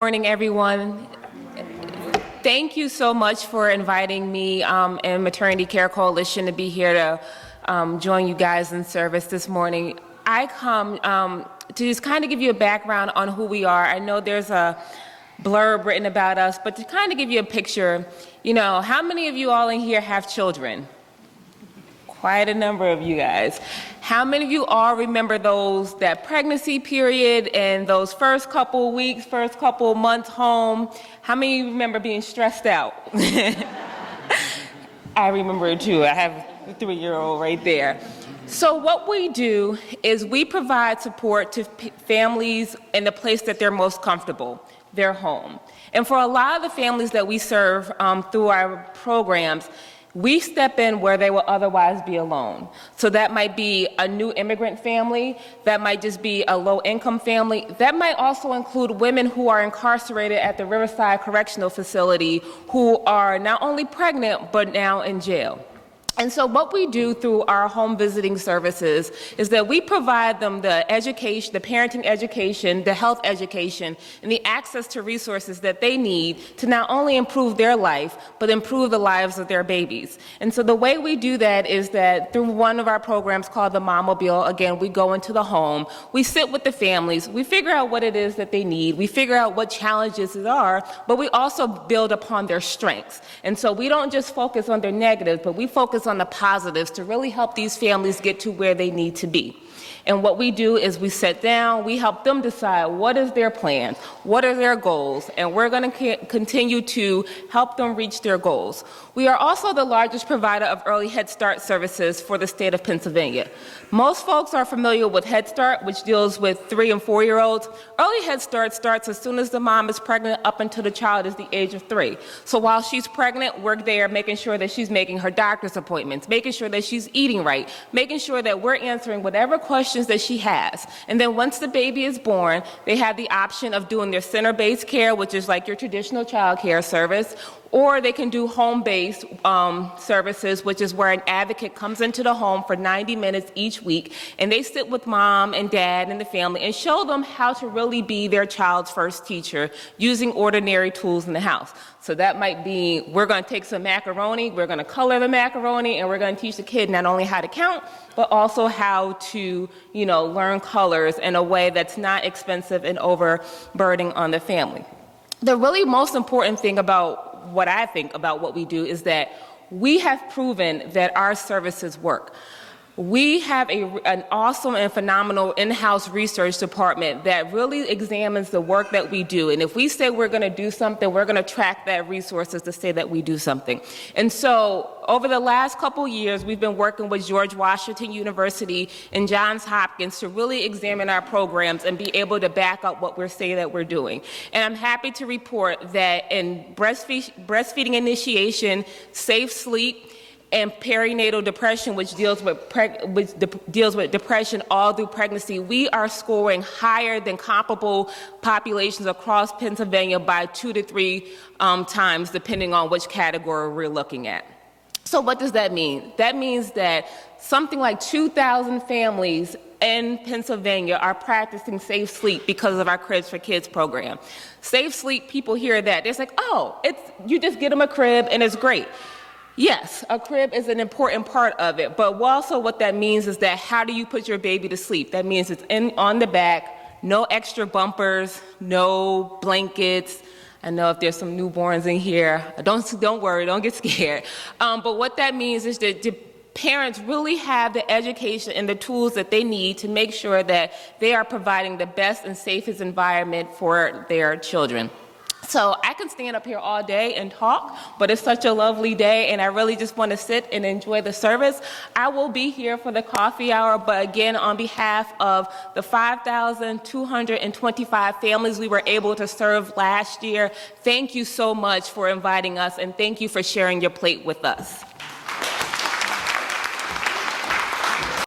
Morning, everyone. Thank you so much for inviting me and Maternity Care Coalition to be here to join you guys in service this morning. I come to just kind of give you a background on who we are. I know there's a blurb written about us, but to kind of give you a picture, how many of you all in here have children? Quite a number of you guys. How many of you all remember that pregnancy period and those first couple weeks, first couple months home? How many of you remember being stressed out? I remember it too. I have a 3-year-old right there. So what we do is we provide support to families in the place that they're most comfortable, their home. And for a lot of the families that we serve through our programs, we step in where they will otherwise be alone. So that might be a new immigrant family, that might just be a low-income family, that might also include women who are incarcerated at the Riverside Correctional Facility who are not only pregnant, but now in jail. And so what we do through our home visiting services is that we provide them the education, the parenting education, the health education, and the access to resources that they need to not only improve their life, but improve the lives of their babies. And so the way we do that is that through one of our programs called the Mommobile, again, we go into the home, we sit with the families, we figure out what it is that they need, we figure out what challenges there are, but we also build upon their strengths. And so we don't just focus on their negatives, but we focus on the positives to really help these families get to where they need to be. And what we do is we sit down, we help them decide what is their plan, what are their goals, and we're going to continue to help them reach their goals. We are also the largest provider of early Head Start services for the state of Pennsylvania. Most folks are familiar with Head Start, which deals with 3- and 4-year-olds. Early Head Start starts as soon as the mom is pregnant up until the child is the age of 3. So while she's pregnant, we're there making sure that she's making her doctor's appointments, making sure that she's eating right, making sure that we're answering whatever questions that she has. And then once the baby is born, they have the option of doing their center-based care, which is like your traditional child care service, or they can do home-based services, which is where an advocate comes into the home for 90 minutes each week, and they sit with mom and dad and the family and show them how to really be their child's first teacher using ordinary tools in the house. So that might be, we're going to take some macaroni, we're going to color the macaroni, and we're going to teach the kid not only how to count, but also how to, learn colors in a way that's not expensive and overburdening on the family. The really most important thing about what I think about what we do is that we have proven that our services work. We have an awesome and phenomenal in-house research department that really examines the work that we do. And if we say we're going to do something, we're going to track that resources to say that we do something. And so over the last couple years, we've been working with George Washington University and Johns Hopkins to really examine our programs and be able to back up what we're saying that we're doing. And I'm happy to report that in breastfeeding initiation, safe sleep, and perinatal depression, which deals with depression all through pregnancy, we are scoring higher than comparable populations across Pennsylvania by 2 to 3 times, depending on which category we're looking at. So what does that mean? That means that something like 2,000 families in Pennsylvania are practicing safe sleep because of our Cribs for Kids program. Safe sleep, people hear that. They're like, oh, you just get them a crib and it's great. Yes, a crib is an important part of it, but also what that means is that how do you put your baby to sleep? That means it's on the back, no extra bumpers, no blankets. I know if there's some newborns in here, don't worry, don't get scared. But what that means is that the parents really have the education and the tools that they need to make sure that they are providing the best and safest environment for their children. So I can stand up here all day and talk, but it's such a lovely day, and I really just want to sit and enjoy the service. I will be here for the coffee hour, but again, on behalf of the 5,225 families we were able to serve last year, thank you so much for inviting us, and thank you for sharing your plate with us.